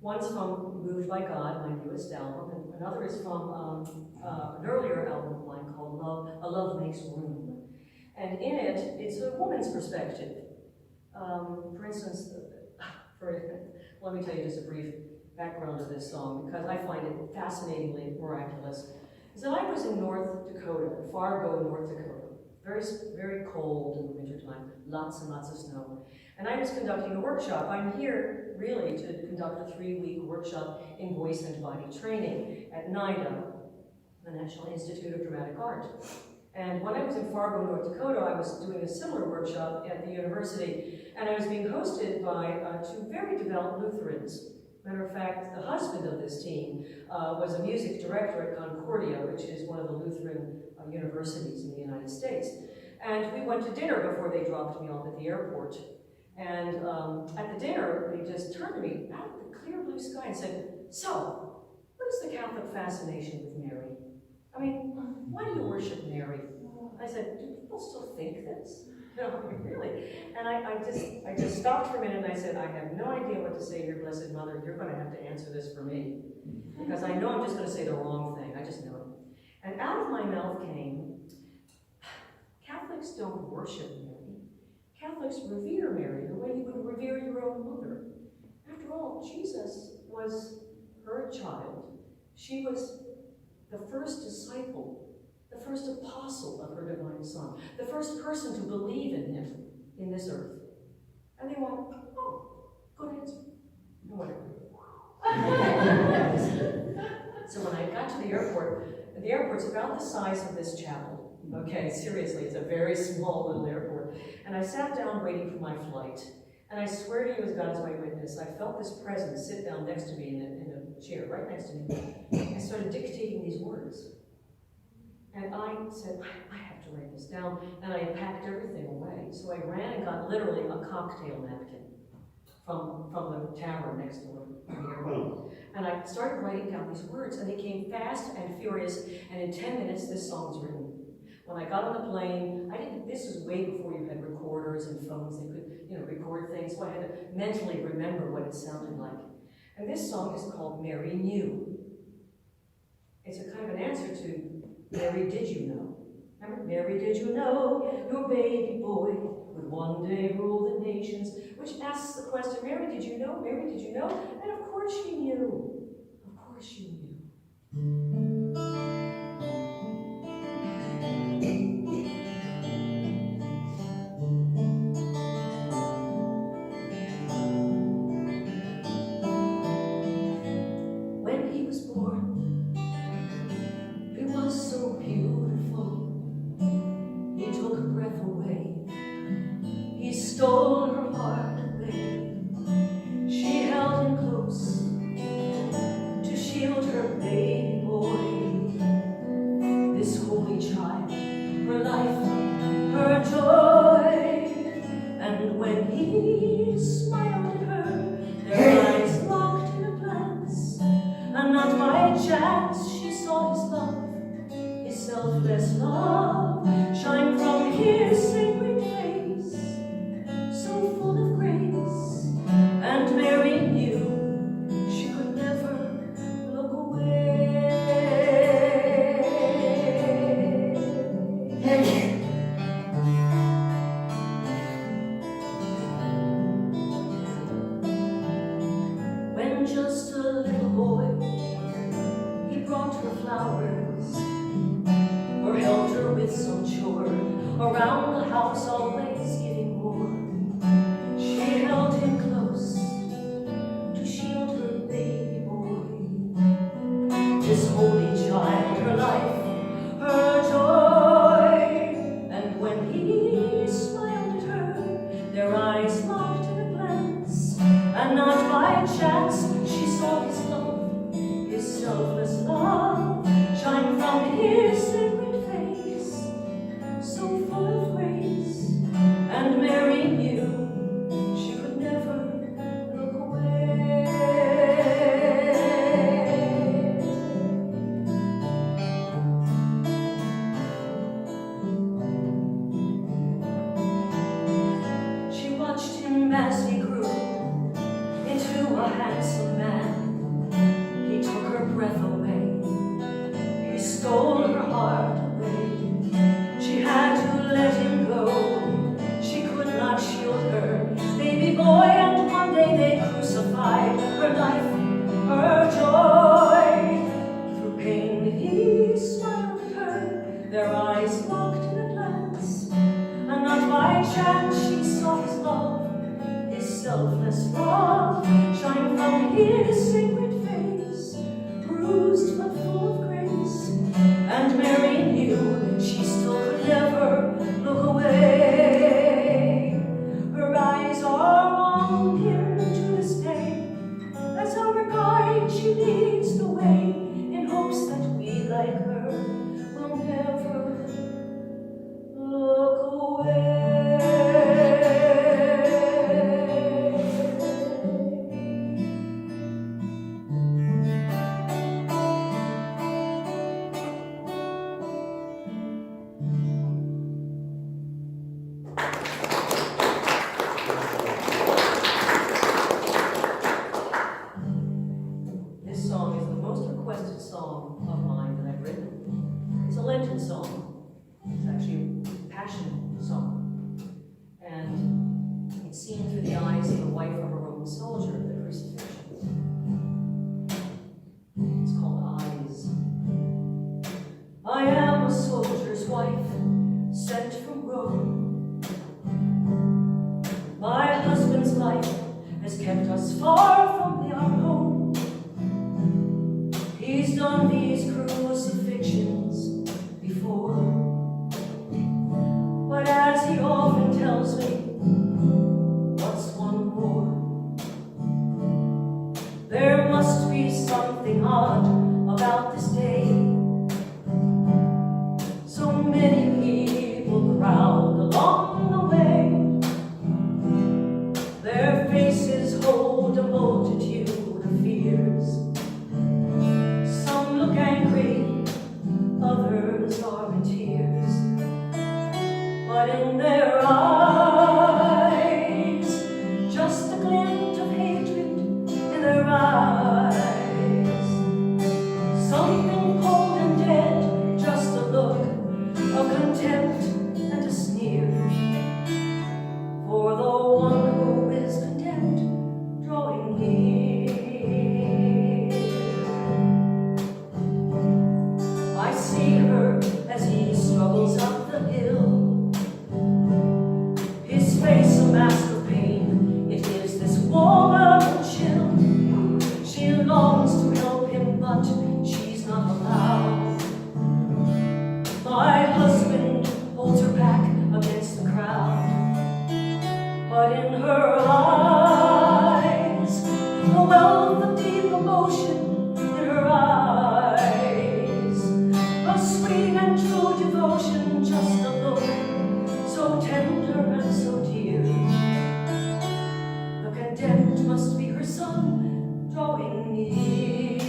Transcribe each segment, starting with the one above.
One's from Moved by God, my newest album, and another is from an earlier album of mine called A Love Makes Room. And in it, it's a woman's perspective. For instance, let me tell you just a brief background of this song, because I find it fascinatingly miraculous. Is that I was in North Dakota, Fargo, North Dakota, very, very cold in the wintertime, lots and lots of snow. And I was conducting a workshop. I'm here really to conduct a 3-week workshop in voice and body training at NIDA, the National Institute of Dramatic Art. And when I was in Fargo, North Dakota, I was doing a similar workshop at the university, and I was being hosted by 2 very devout Lutherans. Matter of fact, the husband of this team was a music director at Concordia, which is one of the Lutheran universities in the United States. And we went to dinner before they dropped me off at the airport. And at the dinner, they just turned to me out of the clear blue sky and said, "So, what is the Catholic fascination with Mary? I mean, why do you worship Mary?" I said, "Do people still think this?" No, really. And I just stopped for a minute and I said, "I have no idea what to say, your Blessed Mother. You're going to have to answer this for me. Because I know I'm just going to say the wrong thing. I just know it." And out of my mouth came, "Catholics don't worship Mary. Catholics revere Mary the way you would revere your own mother. After all, Jesus was her child. She was the first disciple, the first apostle of her divine Son, the first person to believe in him in this earth." And they went, "Oh, good answer." And whatever. So when I got to the airport's about the size of this chapel. Okay, seriously, it's a very small little airport. And I sat down waiting for my flight. And I swear to you as God is my witness, I felt this presence sit down next to me in a chair, right next to me, and started dictating these words. And I said, I have to write this down. And I packed everything away. So I ran and got literally a cocktail napkin from the tavern next to the airport. And I started writing down these words, and they came fast and furious, and in 10 minutes, this song was written. When I got on the plane, this was way before you had recorders and phones that could, record things, so I had to mentally remember what it sounded like. And this song is called Mary Knew. It's a kind of an answer to Mary, Did You Know? Remember? Mary, did you know your baby boy would one day rule the nations? Which asks the question, Mary, did you know? Mary, did you know? And of course she knew. Of course she knew. Stole her heart away. She held him close to shield her baby boy. This holy child, her life, her joy. And when he smiled at her, their eyes locked in a glance, and not by chance she saw his love, his selfless love, shine from his sacred face. Full of grace, and Mary knew she could never look away. When just a little boy, he brought her flowers, or helped her with some chore, around the house always giving more. She held him close to shield her baby boy, this holy child, her life, her joy. And when he smiled at her, their eyes locked in a glance, and not by chance she saw his love, his selfless love, shine from his sacred face, so full of grace. And Mary knew she could never look away. She watched him as he grew into a handsome man. He took her breath away, he stole her heart away. She had to let him go, she could not shield her baby boy. And one day they crucified her life, her joy. Through pain he smiled at her, their eyes locked in a glance, and not by chance she saw his love, his selfless love, shine from his sacred face, bruised but full of grace. And Mary knew she still could never look away. Her eyes are on him to this day, as our guide she leads the way, in hopes that we like her will never look away. This song is the most requested song of mine that I've written. It's a Lenten song. It's actually a passion song. And it's seen through the eyes of the wife of a Roman soldier at the crucifixion. It's called Eyes. I am a soldier's wife, sent from Rome. My husband's life has kept us far from our home. He's done these crucifixions before, but as he often tells me, what's one more? There must be something odd about this day. So many people crowd along the way. Their faces hold a multitude of fears. Some look angry, others are in tears. But in their eyes, just a glint of hatred in their eyes. Something cold and dead, just a look of contempt and a sneer. For the one who is condemned, drawing near. I see her as he struggles up the hill, his face a mask of pain. It gives this woman a chill. She longs to help him, but she's not allowed. My husband holds her back against the crowd, but in her eyes, a wealth of deep emotion in her eyes, a sweet and true devotion, just a look so tender and so dear. The condemned must be her son, drawing near.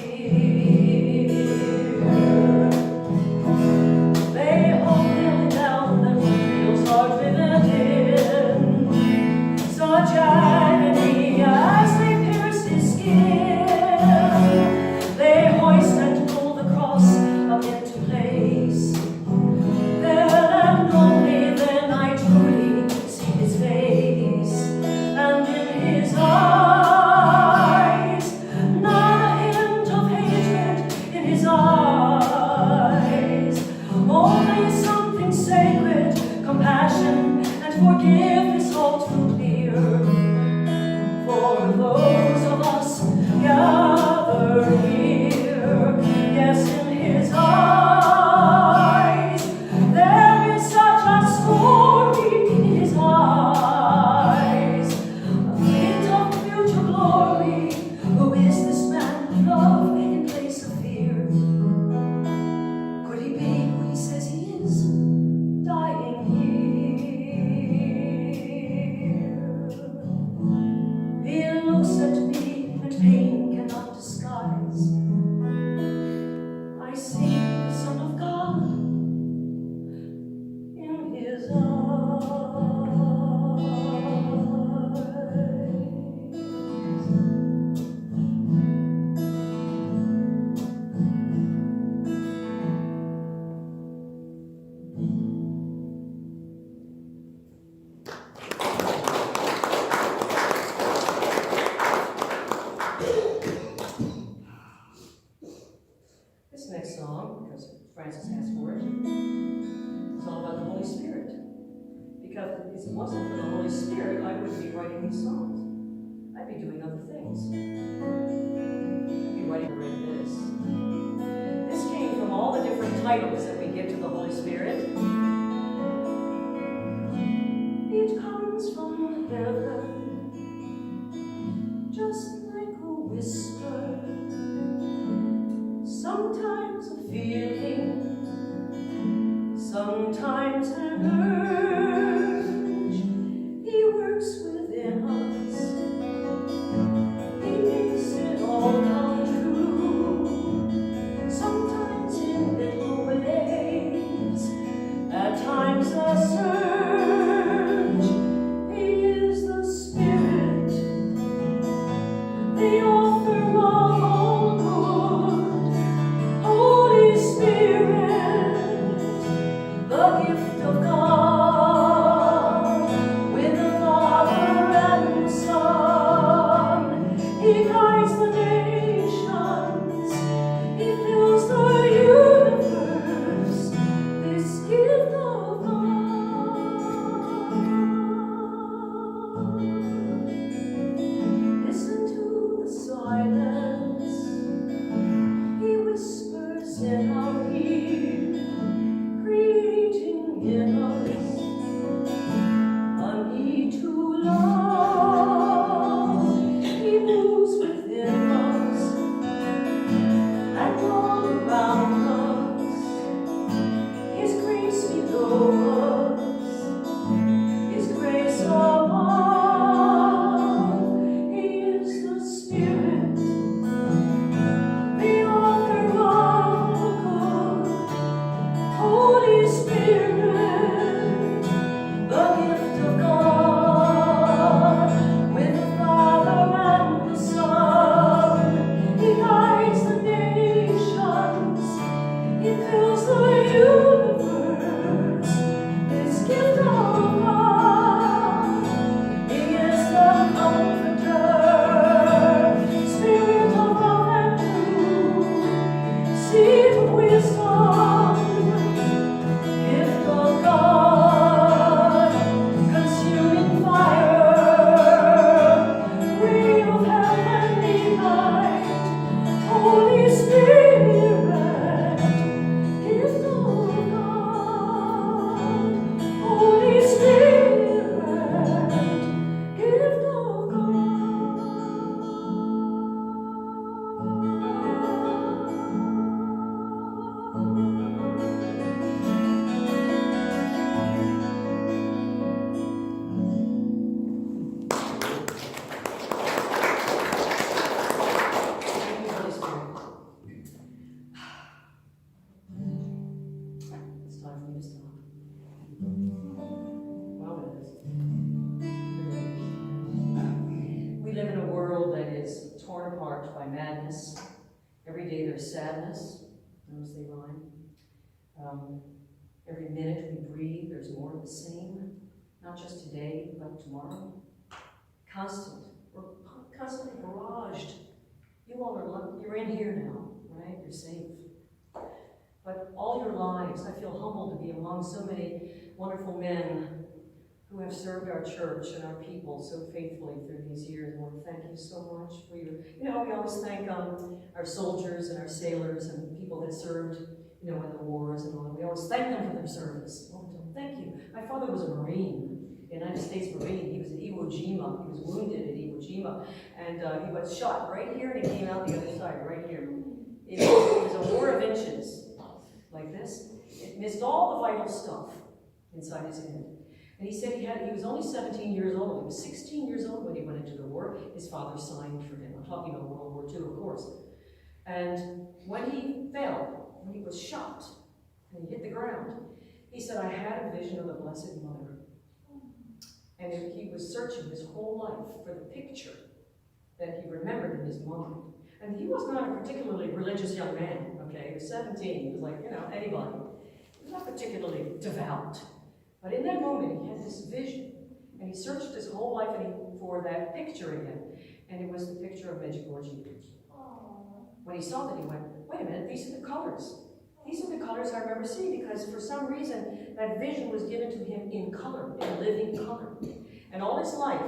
They hold him down and feels hard driven in, such agony as they pierce his skin. forgiveness all too clear for those of us gathered here. Yes, in his eyes there is such a story in his eyes, a hint of future glory. Who is this man of love in place of fear? Could he be who he says he is, dying here? He looks at me and pain cannot disguise. I see the Son of God in his eyes. This next song, because Francis asked for it, is all about the Holy Spirit. Because if it wasn't for the Holy Spirit, I wouldn't be writing these songs. I'd be doing other things. I'd be writing this. This came from all the different titles that we give to the Holy Spirit. It comes from heaven, just like a whisper. Sometimes a feeling, sometimes an urge. He works within us. He makes it all come true. Sometimes in little ways, at times a surge. He is the Spirit, the author of all good. Holy Spirit, the gift of God, with the Father and the Son. He guides the nations, he fills the universe, this gift of God. Listen to the silence. He whispers in our ear, creating in us a need to love. He moves within us and all around us. His grace below us, his grace above. He is the Spirit, the author of good. Holy Spirit, the gift of God, with the Father and the Son. He guides the nations, he fills the universe, this gift of God. He is the Comforter, Spirit of love and truth, seed of wisdom, gift of God, consuming fire, ray of heavenly light. Holy Spirit, gift of God. Holy Spirit, gift of Thank you, Holy Spirit. It's time for me to stop. Well, it is. We live in a world that is torn apart by madness. Every day there's sadness. Those they rhyme. Every minute we breathe, there's more of the same. Not just today, but tomorrow. We're constantly barraged. You all are, you're in here now, right? You're safe. But all your lives, I feel humbled to be among so many wonderful men who have served our church and our people so faithfully through these years. Lord, thank you so much for your, we always thank our soldiers and our sailors and people that served, in the wars and all that. We always thank them for their service. Lord, thank you. My father was a Marine, a United States Marine. He was at Iwo Jima. He was wounded at Iwo Jima. And he was shot right here, and he came out the other side, right here. It was a war of inches, like this. It missed all the vital stuff inside his head. And he said he was only 17 years old. He was 16 years old when he went into the war. His father signed for him. I'm talking about World War II, of course. And when he fell, when he was shot, and he hit the ground, he said, I had a vision of the Blessed Mother. And he was searching his whole life for the picture that he remembered in his mind. And he was not a particularly religious young man, okay? He was 17. He was like, anybody. He was not particularly devout. But in that moment, he had this vision. And he searched his whole life for that picture again. And it was the picture of Medjugorje. When he saw that, he went, wait a minute, these are the colors. These are the colors I remember seeing, because for some reason, that vision was given to him in color, in living color. And all his life,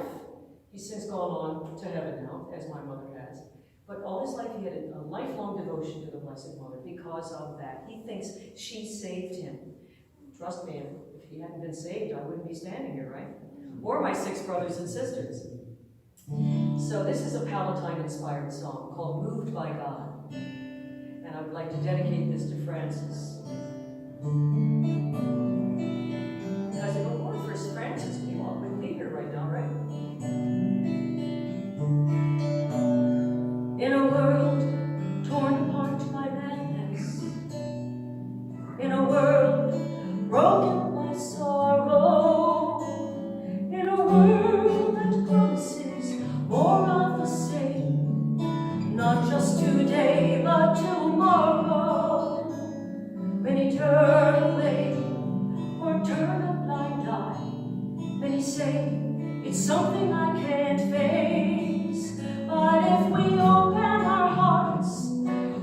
he's since gone on to heaven now, as my mother has, but all his life he had a lifelong devotion to the Blessed Mother because of that. He thinks she saved him. Trust me, if he hadn't been saved, I wouldn't be standing here, right? Or my 6 brothers and sisters. So this is a Palatine-inspired song called Moved by God. And I would like to dedicate this to Francis. Because if it weren't for Francis, you all wouldn't be here right now, right? In a world torn apart by madness, in a world broken by sorrow, in a world that promises more of the same, not just today but tomorrow. Many turn away or turn a blind eye. Many say it's something I can't face. But if we open our hearts,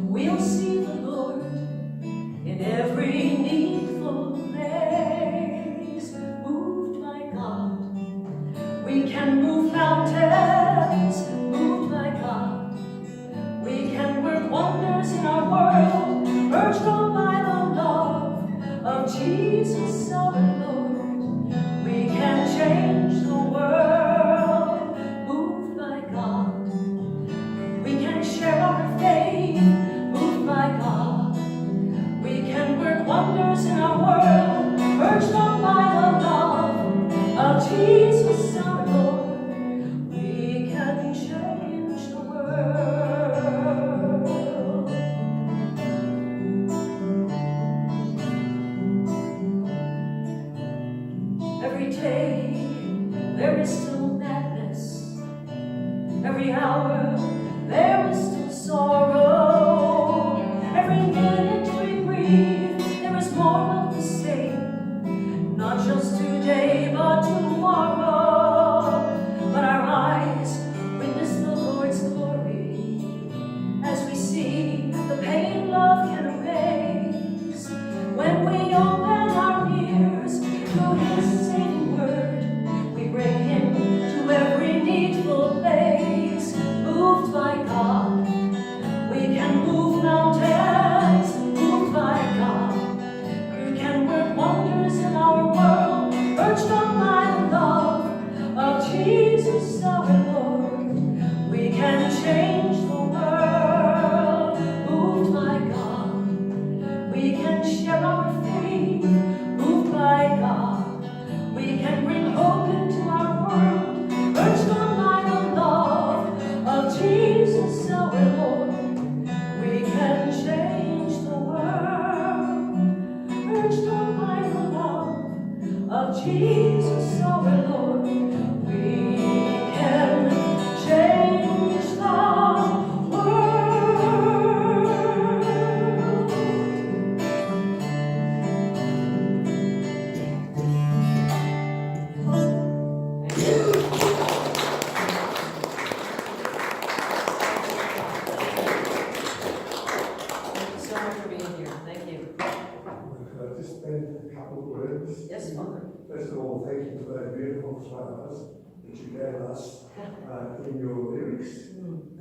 we'll see the Lord in every needful place. Moved by God, we can move mountains. Moved by God, we can work wonders in our world, urged on by the love of Jesus our Lord. We can change the world. Moved by God, we can share our faith. Moved by God, we can work wonders in our world, urged on by the love of Jesus our Lord. We can change the world. Every day there is still madness. Every hour there is still sorrow. Every minute we breathe, there is more of the same. Not just today, but tomorrow. But our eyes witness the Lord's glory as we see the pain love can erase. When we open our ears to His saving word, we bring Him to every needful place. Moved by God, we can move mountains. Moved by God, we can work wonders in our world, urged on by the love of Jesus our Lord. We can change the world. Moved by God, we can share our faith. Moved by God, we can bring hope into our world, urged on by the love of Jesus our Lord. We can change the world, urged on by the love of Jesus our Lord. We can change the world. Thank you so much for being here. Thank you. Just a couple of words. Yes, Father. first of all, thank you for those beautiful flowers that you gave us in your lyrics.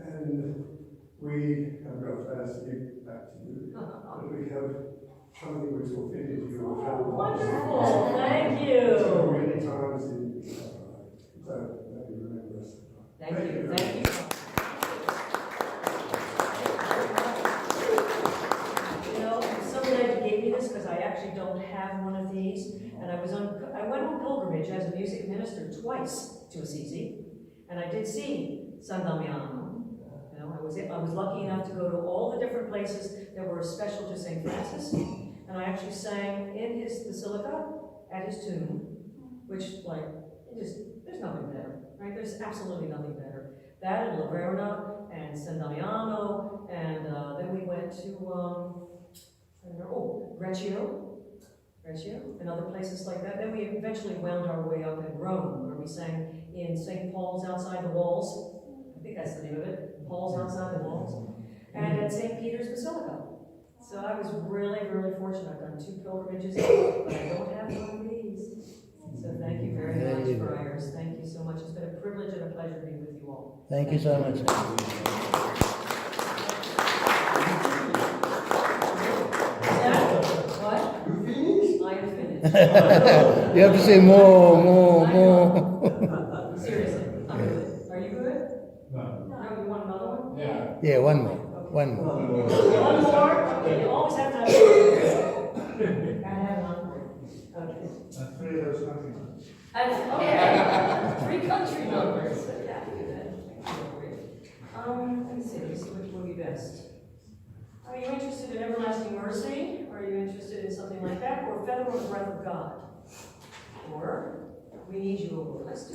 And we have got flowers to give back to you. And we have something which will fit into your front box. Wonderful, thank you. So many times in so that you remember us. Thank you, thank you. You know, I'm so glad you gave me this because I actually don't have one of these. And I went on pilgrimage as a music minister twice to Assisi, and I did see San Damiano. You know, I was lucky enough to go to all the different places that were special to St. Francis, and I actually sang in his basilica at his tomb, which, like, there's nothing better, right? There's absolutely nothing better. That and La Verna and San Damiano, and then we went to Reggio, and other places like that. Then we eventually wound our way up in Rome, where we sang in St. Paul's Outside the Walls. I think that's the name of it, Paul's Outside the Walls. And at St. Peter's Basilica. So I was really, really fortunate. I've done 2 pilgrimages, but I don't have one of these. So thank you very much, friars. Thank you so much. It's been a privilege and a pleasure to be with you all. Thank you so much. What? You finished? I am finished. You have to say more. Seriously, I'm good. Are you good? No. No, you want another one? Yeah. Yeah, one more. One more. One more? Okay, you always have to have one. Gotta have one more. Okay. That's 3 of those countries. Okay. 3 country numbers. Yeah, do that. Let me see, which will be best. Are you interested in Everlasting Mercy? Are you interested in something like that? Or Federal Breath of God? Or We Need You, O Lord. Let's do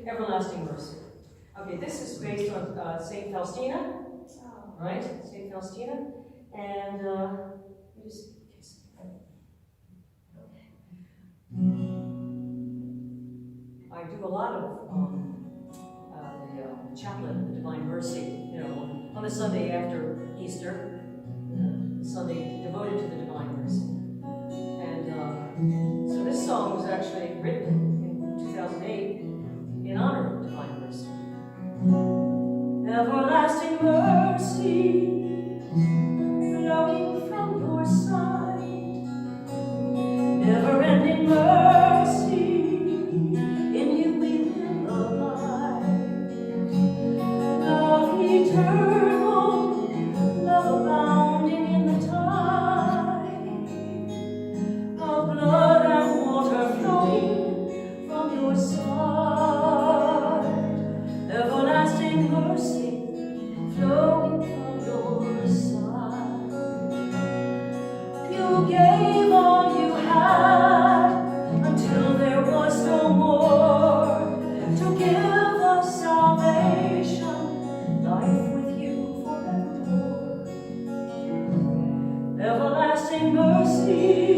Everlasting Mercy. Okay, this is based on St. Faustina, right? St. Faustina. And just kiss I do a lot of the chaplain, the Divine Mercy, you know, on the Sunday after Easter, Sunday devoted to the Divine Mercy. And so this song was actually written in 2008 in honor of Divine Mercy. Everlasting mercy flowing from your side, never-ending mercy, in you we will abide. Love eternal, love abounding in the tide of blood and water flowing from your side. Everlasting mercy flowing from your side. You gave all you had until there was no more, to give us salvation, life with you forevermore. Everlasting mercy